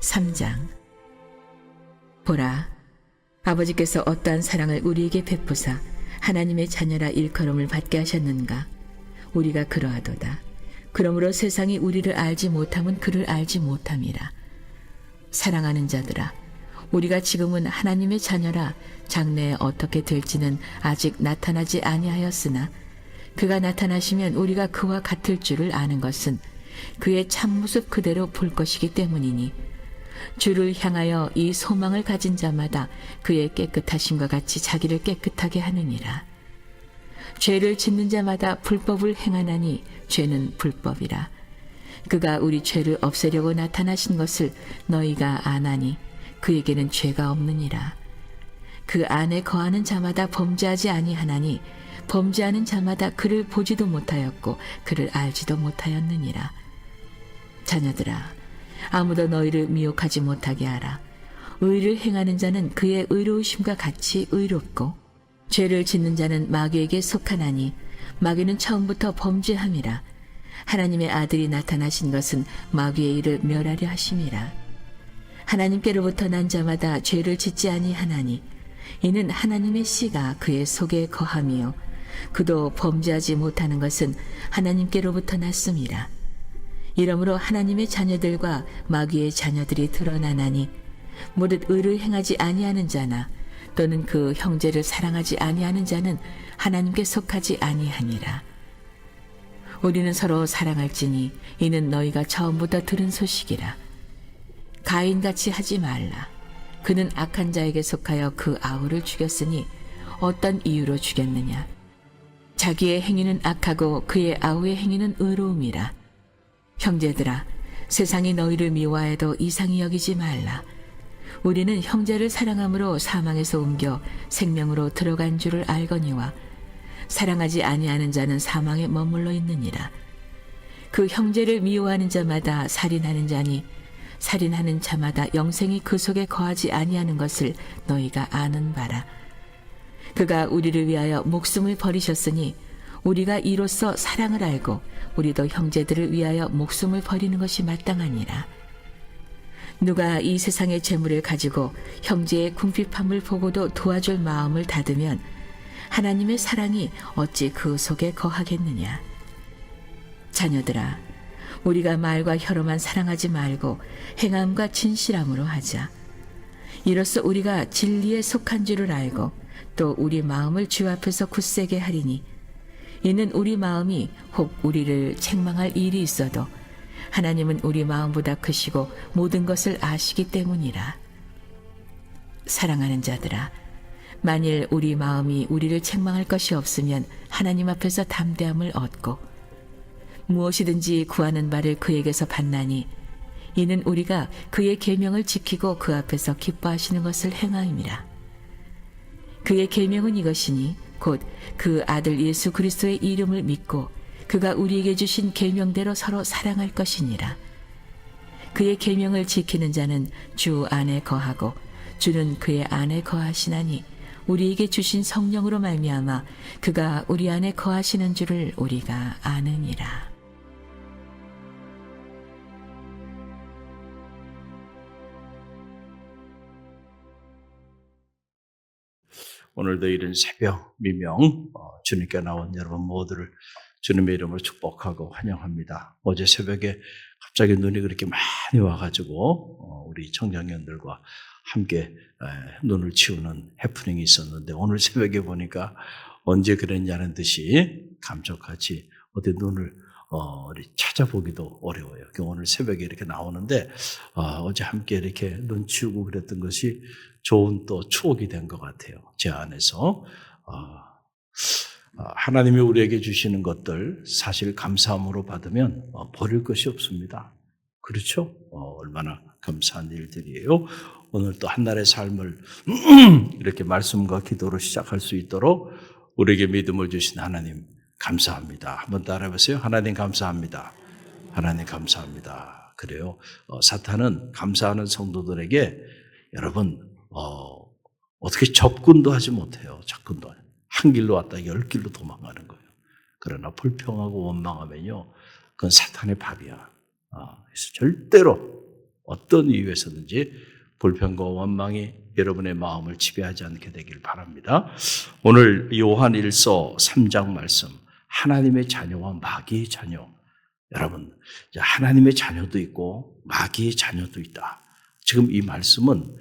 3장. 보라, 아버지께서 어떠한 사랑을 우리에게 베푸사 하나님의 자녀라 일컬음을 받게 하셨는가. 우리가 그러하도다. 그러므로 세상이 우리를 알지 못함은 그를 알지 못함이라. 사랑하는 자들아, 우리가 지금은 하나님의 자녀라 장래에 어떻게 될지는 아직 나타나지 아니하였으나 그가 나타나시면 우리가 그와 같을 줄을 아는 것은 그의 참모습 그대로 볼 것이기 때문이니, 주를 향하여 이 소망을 가진 자마다 그의 깨끗하심과 같이 자기를 깨끗하게 하느니라. 죄를 짓는 자마다 불법을 행하나니 죄는 불법이라. 그가 우리 죄를 없애려고 나타나신 것을 너희가 아나니 그에게는 죄가 없느니라. 그 안에 거하는 자마다 범죄하지 아니하나니 범죄하는 자마다 그를 보지도 못하였고 그를 알지도 못하였느니라. 자녀들아, 아무도 너희를 미혹하지 못하게 하라. 의를 행하는 자는 그의 의로우심과 같이 의롭고 죄를 짓는 자는 마귀에게 속하나니 마귀는 처음부터 범죄함이라. 하나님의 아들이 나타나신 것은 마귀의 일을 멸하려 하심이라. 하나님께로부터 난 자마다 죄를 짓지 아니하나니 이는 하나님의 씨가 그의 속에 거함이요 그도 범죄하지 못하는 것은 하나님께로부터 났음이라. 이러므로 하나님의 자녀들과 마귀의 자녀들이 드러나나니 무릇 의를 행하지 아니하는 자나 또는 그 형제를 사랑하지 아니하는 자는 하나님께 속하지 아니하니라. 우리는 서로 사랑할지니 이는 너희가 처음부터 들은 소식이라. 가인같이 하지 말라. 그는 악한 자에게 속하여 그 아우를 죽였으니 어떤 이유로 죽였느냐. 자기의 행위는 악하고 그의 아우의 행위는 의로움이라. 형제들아, 세상이 너희를 미워해도 이상히 여기지 말라. 우리는 형제를 사랑함으로 사망에서 옮겨 생명으로 들어간 줄을 알거니와 사랑하지 아니하는 자는 사망에 머물러 있느니라. 그 형제를 미워하는 자마다 살인하는 자니 살인하는 자마다 영생이 그 속에 거하지 아니하는 것을 너희가 아는 바라. 그가 우리를 위하여 목숨을 버리셨으니 우리가 이로써 사랑을 알고 우리도 형제들을 위하여 목숨을 버리는 것이 마땅하니라. 누가 이 세상의 재물을 가지고 형제의 궁핍함을 보고도 도와줄 마음을 닫으면 하나님의 사랑이 어찌 그 속에 거하겠느냐. 자녀들아, 우리가 말과 혀로만 사랑하지 말고 행함과 진실함으로 하자. 이로써 우리가 진리에 속한 줄을 알고 또 우리 마음을 주 앞에서 굳세게 하리니, 이는 우리 마음이 혹 우리를 책망할 일이 있어도 하나님은 우리 마음보다 크시고 모든 것을 아시기 때문이라. 사랑하는 자들아, 만일 우리 마음이 우리를 책망할 것이 없으면 하나님 앞에서 담대함을 얻고 무엇이든지 구하는 바를 그에게서 받나니 이는 우리가 그의 계명을 지키고 그 앞에서 기뻐하시는 것을 행하임이라. 그의 계명은 이것이니 곧 그 아들 예수 그리스도의 이름을 믿고 그가 우리에게 주신 계명대로 서로 사랑할 것이니라. 그의 계명을 지키는 자는 주 안에 거하고 주는 그의 안에 거하시나니 우리에게 주신 성령으로 말미암아 그가 우리 안에 거하시는 줄을 우리가 아느니라. 오늘도 이른 새벽 미명 주님께 나온 여러분 모두를 주님의 이름으로 축복하고 환영합니다. 어제 새벽에 갑자기 눈이 그렇게 많이 와가지고 우리 청장년들과 함께 눈을 치우는 해프닝이 있었는데 오늘 새벽에 보니까 언제 그랬냐는 듯이 감쪽같이 어디 눈을 찾아보기도 어려워요. 오늘 새벽에 이렇게 나오는데 어제 함께 이렇게 눈 치우고 그랬던 것이 좋은 또 추억이 된 것 같아요. 제 안에서 하나님이 우리에게 주시는 것들 사실 감사함으로 받으면 버릴 것이 없습니다. 그렇죠? 얼마나 감사한 일들이에요. 오늘 또 한날의 삶을 이렇게 말씀과 기도로 시작할 수 있도록 우리에게 믿음을 주신 하나님 감사합니다. 한번 따라해보세요. 하나님 감사합니다. 하나님 감사합니다. 그래요. 사탄은 감사하는 성도들에게 여러분 어떻게 접근도 하지 못해요. 접근도 한 길로 왔다 10길로 도망가는 거예요. 그러나 불평하고 원망하면요, 그건 사탄의 밥이야. 그래서 절대로 어떤 이유에서든지 불평과 원망이 여러분의 마음을 지배하지 않게 되길 바랍니다. 오늘 요한 1서 3장 말씀, 하나님의 자녀와 마귀의 자녀. 여러분, 하나님의 자녀도 있고 마귀의 자녀도 있다. 지금 이 말씀은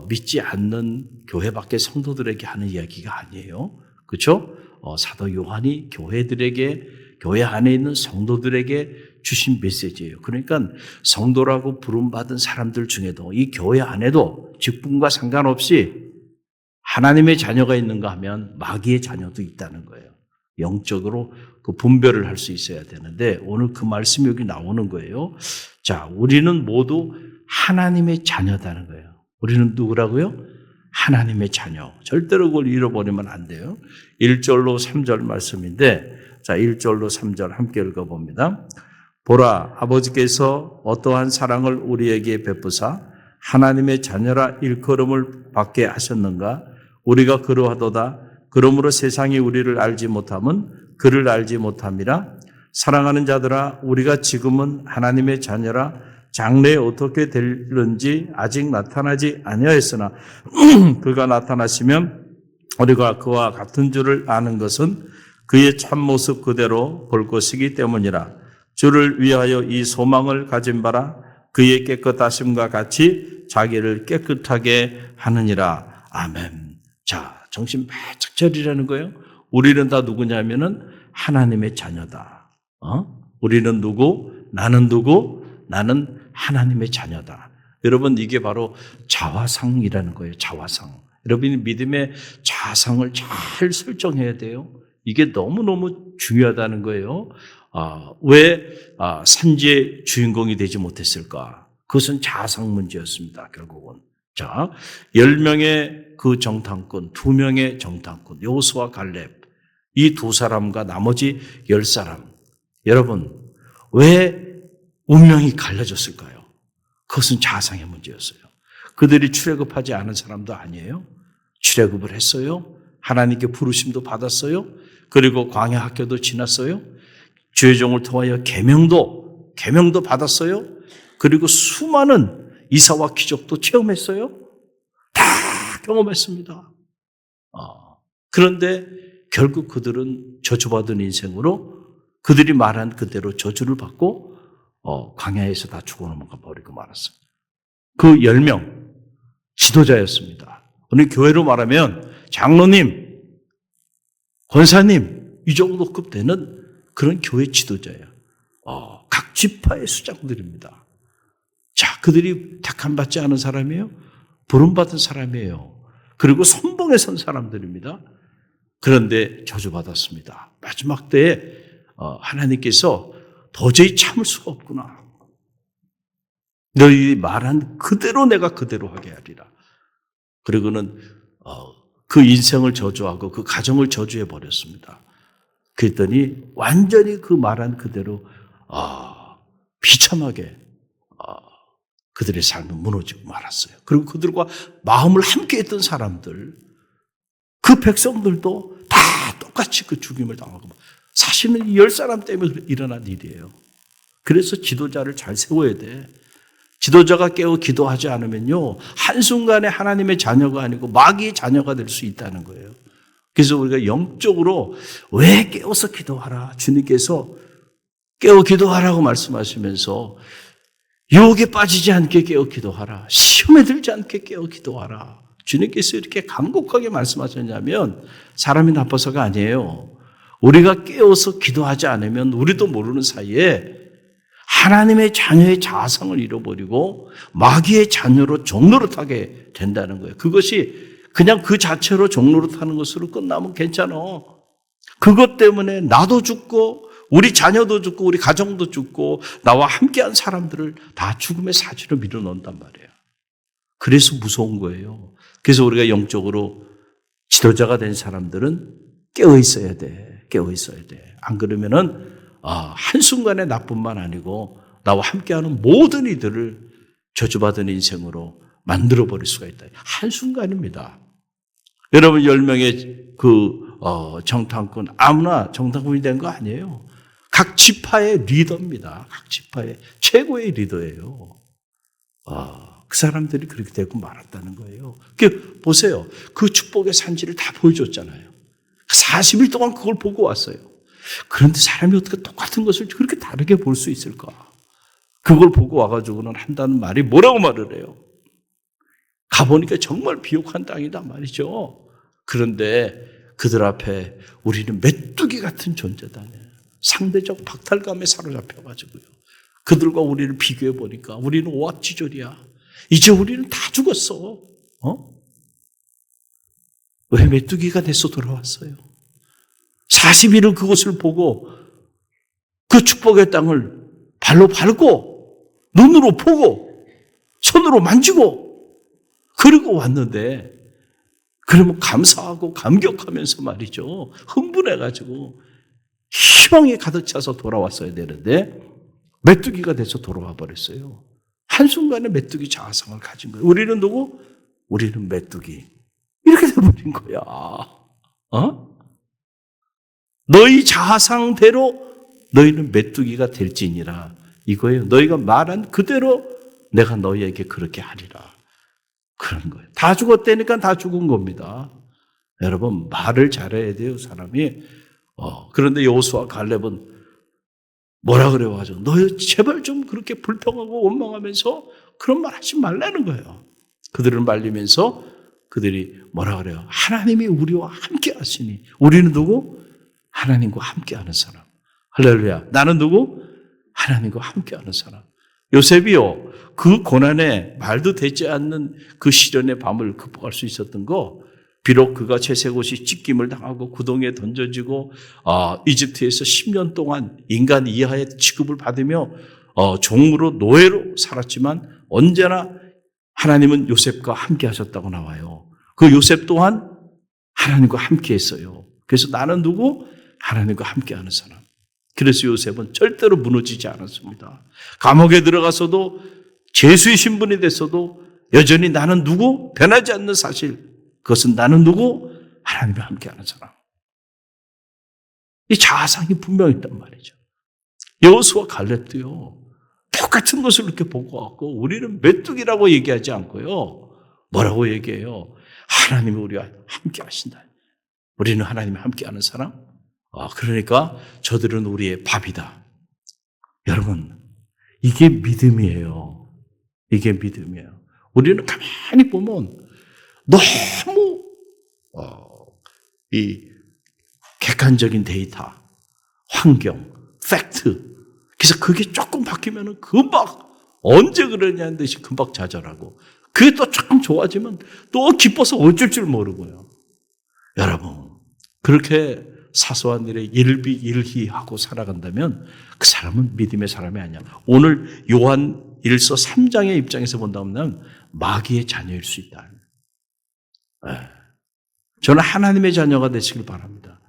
믿지 않는 교회 밖의 성도들에게 하는 이야기가 아니에요. 그렇죠? 사도 요한이 교회들에게, 교회 안에 있는 성도들에게 주신 메시지예요. 그러니까 성도라고 부름받은 사람들 중에도 이 교회 안에도 직분과 상관없이 하나님의 자녀가 있는가 하면 마귀의 자녀도 있다는 거예요. 영적으로 그 분별을 할 수 있어야 되는데 오늘 그 말씀이 여기 나오는 거예요. 자, 우리는 모두 하나님의 자녀다는 거예요. 우리는 누구라고요? 하나님의 자녀. 절대로 그걸 잃어버리면 안 돼요. 1절로 3절 말씀인데, 자, 1절로 3절 함께 읽어봅니다. 보라, 아버지께서 어떠한 사랑을 우리에게 베푸사 하나님의 자녀라 일컬음을 받게 하셨는가? 우리가 그러하도다. 그러므로 세상이 우리를 알지 못함은 그를 알지 못함이라. 사랑하는 자들아, 우리가 지금은 하나님의 자녀라 장래에 어떻게 될는지 아직 나타나지 아니하였으나 그가 나타나시면 우리가 그와 같은 줄을 아는 것은 그의 참모습 그대로 볼 것이기 때문이라. 주를 위하여 이 소망을 가진 바라. 그의 깨끗하심과 같이 자기를 깨끗하게 하느니라. 아멘. 자, 정신 바짝 차리라는 거예요. 우리는 다 누구냐면은 하나님의 자녀다. 우리는 누구? 나는 누구? 나는 하나님의 자녀다. 여러분, 이게 바로 자화상이라는 거예요. 자화상. 여러분이 믿음의 자상을 잘 설정해야 돼요. 이게 너무너무 중요하다는 거예요. 왜 산지의 주인공이 되지 못했을까? 그것은 자상 문제였습니다. 결국은. 자, 10명의 그 정탐꾼, 2명의 정탐꾼, 여호수아 갈렙, 이 2사람과 나머지 10사람. 여러분, 왜 운명이 갈라졌을까요? 그것은 자상의 문제였어요. 그들이 출애굽하지 않은 사람도 아니에요. 출애굽을 했어요. 하나님께 부르심도 받았어요. 그리고 광야 학교도 지났어요. 주의 종을 통하여 계명도 받았어요. 그리고 수많은 이사와 기적도 체험했어요. 다 경험했습니다. 그런데 결국 그들은 저주받은 인생으로 그들이 말한 그대로 저주를 받고 광야에서 다 죽어넘어가 버리고 말았어요. 그 10명 지도자였습니다. 오늘 교회로 말하면 장로님, 권사님 이 정도급 되는 그런 교회 지도자예요. 각 지파의 수장들입니다. 자, 그들이 택함받지 않은 사람이에요. 부름받은 사람이에요. 그리고 선봉에 선 사람들입니다. 그런데 저주받았습니다. 마지막 때에 하나님께서 도저히 참을 수가 없구나. 너희 말한 그대로 내가 그대로 하게 하리라. 그리고는 그 인생을 저주하고 그 가정을 저주해 버렸습니다. 그랬더니 완전히 그 말한 그대로 비참하게 그들의 삶은 무너지고 말았어요. 그리고 그들과 마음을 함께했던 사람들, 그 백성들도 다 똑같이 그 죽임을 당하고, 사실은 이 10사람 때문에 일어난 일이에요. 그래서 지도자를 잘 세워야 돼. 지도자가 깨어 기도하지 않으면요, 한순간에 하나님의 자녀가 아니고 마귀의 자녀가 될 수 있다는 거예요. 그래서 우리가 영적으로 왜 깨어서 기도하라, 주님께서 깨어 기도하라고 말씀하시면서 유혹에 빠지지 않게 깨어 기도하라, 시험에 들지 않게 깨어 기도하라, 주님께서 이렇게 간곡하게 말씀하셨냐면 사람이 나빠서가 아니에요. 우리가 깨어서 기도하지 않으면 우리도 모르는 사이에 하나님의 자녀의 자성을 잃어버리고 마귀의 자녀로 종노릇하게 된다는 거예요. 그것이 그냥 그 자체로 종노릇하는 것으로 끝나면 괜찮아. 그것 때문에 나도 죽고 우리 자녀도 죽고 우리 가정도 죽고 나와 함께한 사람들을 다 죽음의 사지로 밀어넣는단 말이에요. 그래서 무서운 거예요. 그래서 우리가 영적으로 지도자가 된 사람들은 깨어 있어야 돼. 깨어 있어야 돼. 안 그러면은 한순간에 나뿐만 아니고 나와 함께하는 모든 이들을 저주받은 인생으로 만들어버릴 수가 있다. 한순간입니다. 여러분 10명의 정탐꾼, 아무나 정탐꾼이 된 거 아니에요. 각 지파의 리더입니다. 각 지파의 최고의 리더예요. 그 사람들이 그렇게 되고 말았다는 거예요. 보세요. 그 축복의 산지를 다 보여줬잖아요. 40일 동안 그걸 보고 왔어요. 그런데 사람이 어떻게 똑같은 것을 그렇게 다르게 볼 수 있을까? 그걸 보고 와가지고는 한다는 말이 뭐라고 말을 해요? 가보니까 정말 비옥한 땅이다 말이죠. 그런데 그들 앞에 우리는 메뚜기 같은 존재다. 상대적 박탈감에 사로잡혀가지고요. 그들과 우리를 비교해 보니까 우리는 오합지졸이야. 이제 우리는 다 죽었어. 왜 메뚜기가 돼서 돌아왔어요? 40일을 그것을 보고 그 축복의 땅을 발로 밟고 눈으로 보고 손으로 만지고 그리고 왔는데 그러면 감사하고 감격하면서 말이죠. 흥분해가지고 희망이 가득 차서 돌아왔어야 되는데 메뚜기가 돼서 돌아와 버렸어요. 한순간에 메뚜기 자아상을 가진 거예요. 우리는 누구? 우리는 메뚜기. 이렇게 돼버린 거야. 너희 자아상대로 너희는 메뚜기가 될지니라. 이거예요. 너희가 말한 그대로 내가 너희에게 그렇게 하리라. 그런 거예요. 다 죽었다니까 다 죽은 겁니다. 여러분 말을 잘해야 돼요, 사람이. 그런데 여호수아 갈렙은 뭐라 그래가지고 너희 제발 좀 그렇게 불평하고 원망하면서 그런 말 하지 말라는 거예요. 그들을 말리면서 그들이 뭐라 그래요? 하나님이 우리와 함께 하시니. 우리는 누구? 하나님과 함께 하는 사람. 할렐루야. 나는 누구? 하나님과 함께 하는 사람. 요셉이요, 그 고난에 말도 되지 않는 그 시련의 밤을 극복할 수 있었던 거, 비록 그가 채색옷이 찢김을 당하고 구덩이에 던져지고 이집트에서 10년 동안 인간 이하의 취급을 받으며 종으로 노예로 살았지만 언제나 하나님은 요셉과 함께 하셨다고 나와요. 그 요셉 또한 하나님과 함께 했어요. 그래서 나는 누구? 하나님과 함께 하는 사람. 그래서 요셉은 절대로 무너지지 않았습니다. 감옥에 들어가서도 죄수의 신분이 됐어도 여전히 나는 누구? 변하지 않는 사실. 그것은 나는 누구? 하나님과 함께하는 사람. 이 자아상이 분명히 있단 말이죠. 여호수아 갈렙도요. 똑같은 것을 이렇게 보고 왔고 우리는 메뚜기라고 얘기하지 않고요. 뭐라고 얘기해요? 하나님이 우리와 함께 하신다. 우리는 하나님과 함께하는 사람? 그러니까 저들은 우리의 밥이다. 여러분, 이게 믿음이에요. 이게 믿음이에요. 우리는 가만히 보면 너무 이 객관적인 데이터, 환경, 팩트. 그래서 그게 조금 바뀌면은 금방 언제 그러냐는 듯이 금방 좌절하고 그게 또 조금 좋아지면 또 기뻐서 어쩔 줄 모르고요. 여러분, 그렇게 사소한 일에 일비일희하고 살아간다면 그 사람은 믿음의 사람이 아니야. 오늘 요한 1서 3장의 입장에서 본다면 마귀의 자녀일 수 있다. 저는 하나님의 자녀가 되시길 바랍니다.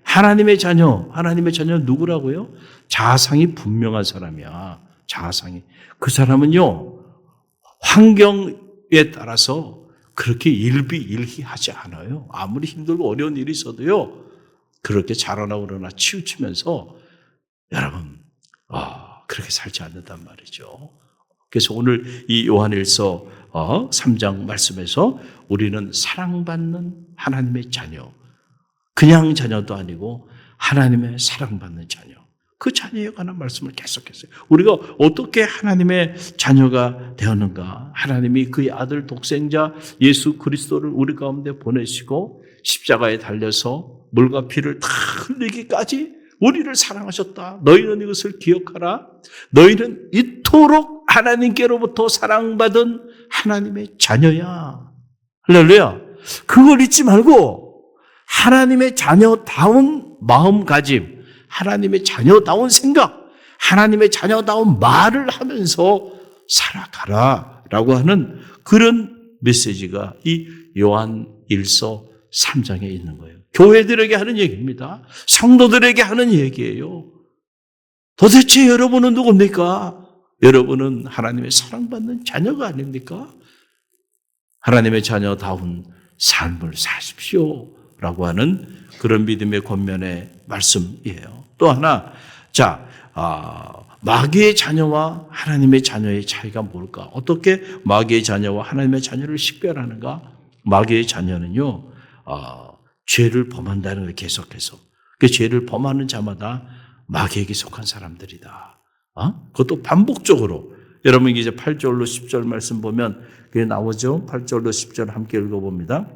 하나님의 자녀는 누구라고요? 자아상이 분명한 사람이야. 자아상이. 그 사람은요, 환경에 따라서 그렇게 일비일희하지 않아요. 아무리 힘들고 어려운 일이 있어도요, 그렇게 자라나고 그러나 치우치면서 여러분, 그렇게 살지 않는단 말이죠. 그래서 오늘 이 요한일서 3장 말씀에서 우리는 사랑받는 하나님의 자녀, 그냥 자녀도 아니고 하나님의 사랑받는 자녀, 그 자녀에 관한 말씀을 계속했어요. 우리가 어떻게 하나님의 자녀가 되었는가? 하나님이 그의 아들 독생자 예수 그리스도를 우리 가운데 보내시고 십자가에 달려서 물과 피를 다 흘리기까지 우리를 사랑하셨다. 너희는 이것을 기억하라. 너희는 이토록 하나님께로부터 사랑받은 하나님의 자녀야. 할렐루야. 그걸 잊지 말고 하나님의 자녀다운 마음가짐, 하나님의 자녀다운 생각, 하나님의 자녀다운 말을 하면서 살아가라라고 하는 그런 메시지가 이 요한 1서 3장에 있는 거예요. 교회들에게 하는 얘기입니다. 성도들에게 하는 얘기예요. 도대체 여러분은 누굽니까? 여러분은 하나님의 사랑받는 자녀가 아닙니까? 하나님의 자녀다운 삶을 사십시오 라고 하는 그런 믿음의 권면의 말씀이에요. 또 하나, 마귀의 자녀와 하나님의 자녀의 차이가 뭘까? 어떻게 마귀의 자녀와 하나님의 자녀를 식별하는가? 마귀의 자녀는요, 죄를 범한다는 걸 계속해서. 그 죄를 범하는 자마다 마귀에게 속한 사람들이다. 그것도 반복적으로. 여러분 이제 8절로 10절 말씀 보면 그게 나오죠? 8절로 10절 함께 읽어봅니다.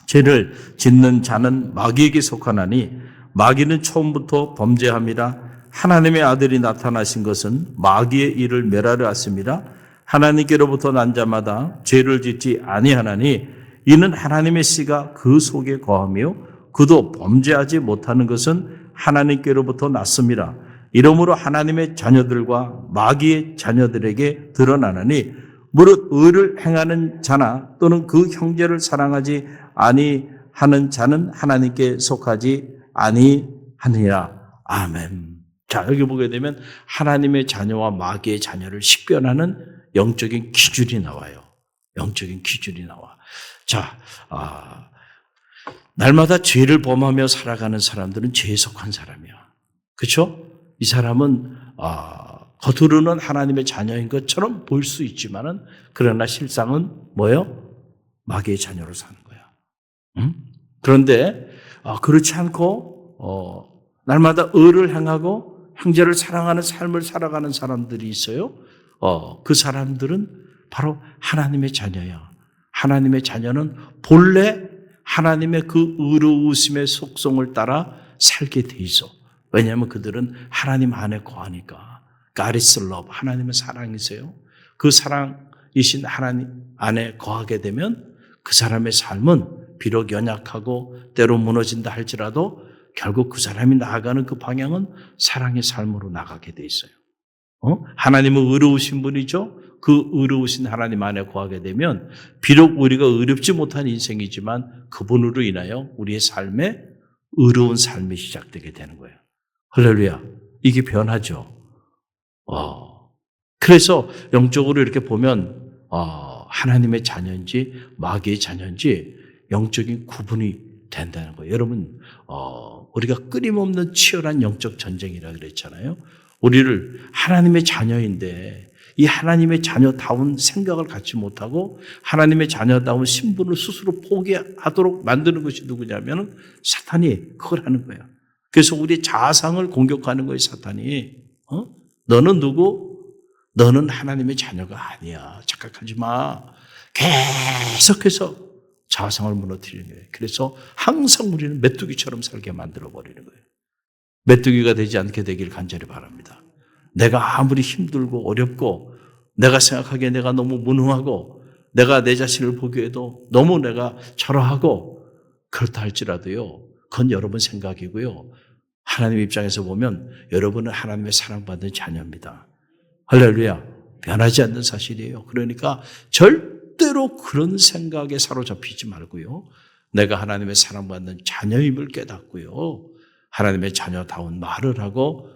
죄를 짓는 자는 마귀에게 속하나니 마귀는 처음부터 범죄함이라 하나님의 아들이 나타나신 것은 마귀의 일을 멸하려 왔습니다. 하나님께로부터 난 자마다 죄를 짓지 아니하나니 이는 하나님의 씨가 그 속에 거하며 그도 범죄하지 못하는 것은 하나님께로부터 났습니다. 이러므로 하나님의 자녀들과 마귀의 자녀들에게 드러나느니 무릇 의를 행하는 자나 또는 그 형제를 사랑하지 아니하는 자는 하나님께 속하지 아니하느니라. 아멘. 자, 여기 보게 되면 하나님의 자녀와 마귀의 자녀를 식별하는 영적인 기준이 나와요. 영적인 기준이 나와. 자, 날마다 죄를 범하며 살아가는 사람들은 죄에 속한 사람이야. 그렇죠? 이 사람은 겉으로는 하나님의 자녀인 것처럼 보일 수 있지만은 그러나 실상은 뭐예요? 마귀의 자녀로 사는 거야. 응? 그런데 그렇지 않고 날마다 의를 행하고 형제를 사랑하는 삶을 살아가는 사람들이 있어요. 그 사람들은 바로 하나님의 자녀야. 하나님의 자녀는 본래 하나님의 그 의로우심의 속성을 따라 살게 돼 있어. 왜냐하면 그들은 하나님 안에 거하니까. God is love. 하나님은 사랑이세요. 그 사랑이신 하나님 안에 거하게 되면 그 사람의 삶은 비록 연약하고 때로 무너진다 할지라도 결국 그 사람이 나아가는 그 방향은 사랑의 삶으로 나가게 돼 있어요. 하나님은 의로우신 분이죠. 그 의로우신 하나님 안에 거하게 되면 비록 우리가 의롭지 못한 인생이지만 그분으로 인하여 우리의 삶에 의로운 삶이 시작되게 되는 거예요. 할렐루야. 이게 변하죠. 그래서 영적으로 이렇게 보면 하나님의 자녀인지 마귀의 자녀인지 영적인 구분이 된다는 거예요. 여러분 우리가 끊임없는 치열한 영적 전쟁이라 그랬잖아요. 우리를 하나님의 자녀인데 이 하나님의 자녀다운 생각을 갖지 못하고 하나님의 자녀다운 신분을 스스로 포기하도록 만드는 것이 누구냐면 사탄이 그걸 하는 거예요. 그래서 우리 자아상을 공격하는 거예요. 사탄이. 너는 누구? 너는 하나님의 자녀가 아니야. 착각하지 마. 계속해서 자아상을 무너뜨리는 거예요. 그래서 항상 우리는 메뚜기처럼 살게 만들어버리는 거예요. 메뚜기가 되지 않게 되길 간절히 바랍니다. 내가 아무리 힘들고 어렵고 내가 생각하기에 내가 너무 무능하고 내가 내 자신을 보기에도 너무 내가 초라하고 그렇다 할지라도요. 그건 여러분 생각이고요. 하나님 입장에서 보면 여러분은 하나님의 사랑받는 자녀입니다. 할렐루야. 변하지 않는 사실이에요. 그러니까 절대로 그런 생각에 사로잡히지 말고요. 내가 하나님의 사랑받는 자녀임을 깨닫고요. 하나님의 자녀다운 말을 하고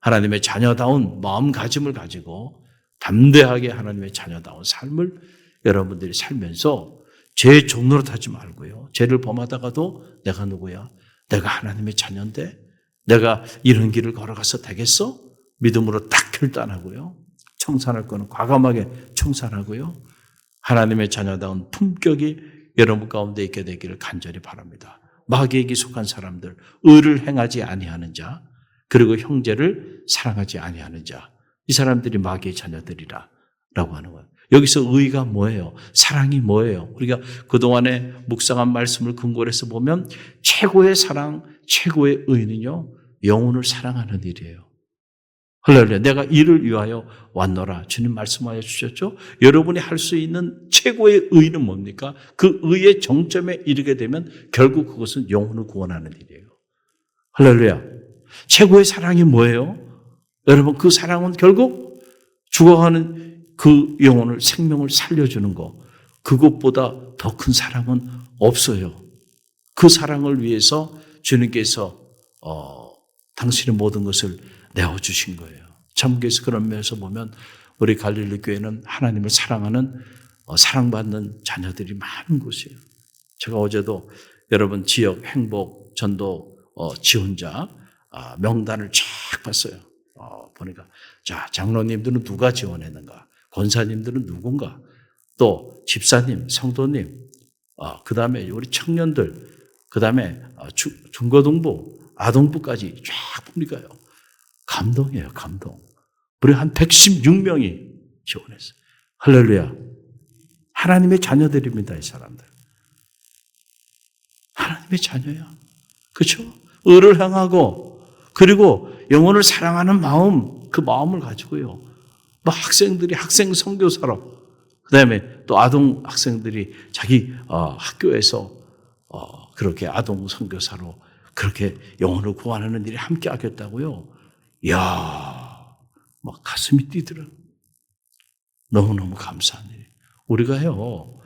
하나님의 자녀다운 마음가짐을 가지고 담대하게 하나님의 자녀다운 삶을 여러분들이 살면서 죄 종노릇하지 말고요. 죄를 범하다가도 내가 누구야? 내가 하나님의 자녀인데 내가 이런 길을 걸어가서 되겠어? 믿음으로 딱 결단하고요. 청산할 거는 과감하게 청산하고요. 하나님의 자녀다운 품격이 여러분 가운데 있게 되기를 간절히 바랍니다. 마귀에게 속한 사람들, 의를 행하지 아니하는 자, 그리고 형제를 사랑하지 아니하는 자, 이 사람들이 마귀의 자녀들이라고 하는 거예요. 여기서 의가 뭐예요? 사랑이 뭐예요? 우리가 그동안에 묵상한 말씀을 근거로 해서 보면 최고의 사랑, 최고의 의는요, 영혼을 사랑하는 일이에요. 할렐루야. 내가 이를 위하여 왔노라. 주님 말씀하여 주셨죠? 여러분이 할 수 있는 최고의 의는 뭡니까? 그 의의 정점에 이르게 되면 결국 그것은 영혼을 구원하는 일이에요. 할렐루야. 최고의 사랑이 뭐예요? 여러분 그 사랑은 결국 죽어가는 그 영혼을 생명을 살려주는 거. 그것보다 더 큰 사랑은 없어요. 그 사랑을 위해서 주님께서 당신의 모든 것을 내어주신 거예요. 참교에서 그런 면에서 보면 우리 갈릴리 교회는 하나님을 사랑하는 사랑받는 자녀들이 많은 곳이에요. 제가 어제도 여러분 지역 행복 전도 지원자 명단을 쫙 봤어요. 보니까 자, 장로님들은 누가 지원했는가? 권사님들은 누군가? 또 집사님, 성도님, 그다음에 우리 청년들, 그다음에 중고등부, 아동부까지 쫙 보니까요. 감동이에요, 감동. 우리 한 116명이 지원했어요. 할렐루야. 하나님의 자녀들입니다, 이 사람들. 하나님의 자녀야. 그렇죠? 의를 향하고 그리고 영혼을 사랑하는 마음, 그 마음을 가지고요. 뭐 학생들이 학생 선교사로, 그다음에 또 아동 학생들이 자기 학교에서 그렇게 아동 선교사로 그렇게 영혼을 구원하는 일에 함께 하겠다고요. 이야, 막 가슴이 뛰더라. 너무너무 감사한 일. 우리가요,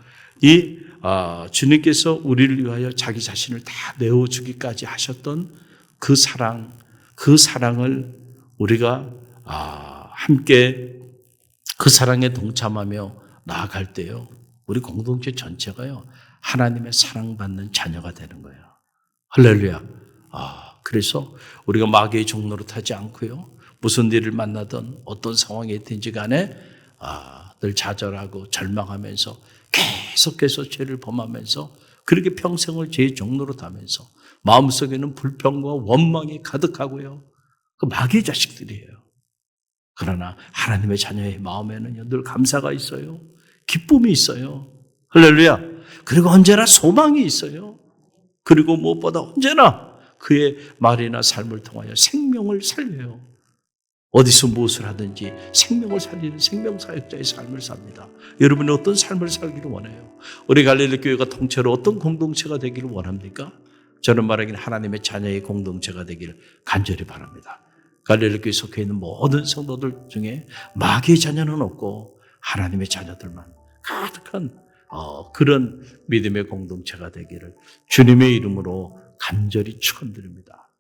주님께서 우리를 위하여 자기 자신을 다 내어주기까지 하셨던 그 사랑을 우리가 함께 그 사랑에 동참하며 나아갈 때요, 우리 공동체 전체가요, 하나님의 사랑받는 자녀가 되는 거예요. 할렐루야. 그래서 우리가 마귀의 종로로 타지 않고요, 무슨 일을 만나든 어떤 상황이 있든지 간에 늘 좌절하고 절망하면서 계속해서 죄를 범하면서 그렇게 평생을 죄의 종로로 타면서 마음속에는 불평과 원망이 가득하고요. 그 마귀의 자식들이에요. 그러나 하나님의 자녀의 마음에는 늘 감사가 있어요. 기쁨이 있어요. 할렐루야. 그리고 언제나 소망이 있어요. 그리고 무엇보다 언제나 그의 말이나 삶을 통하여 생명을 살려요. 어디서 무엇을 하든지 생명을 살리는 생명사역자의 삶을 삽니다. 여러분이 어떤 삶을 살기를 원해요? 우리 갈릴리 교회가 통째로 어떤 공동체가 되기를 원합니까? 저는 말하기는 하나님의 자녀의 공동체가 되기를 간절히 바랍니다. 갈릴리 교회에 속해 있는 모든 성도들 중에 마귀의 자녀는 없고 하나님의 자녀들만 가득한 그런 믿음의 공동체가 되기를 주님의 이름으로 간절히 축원드립니다.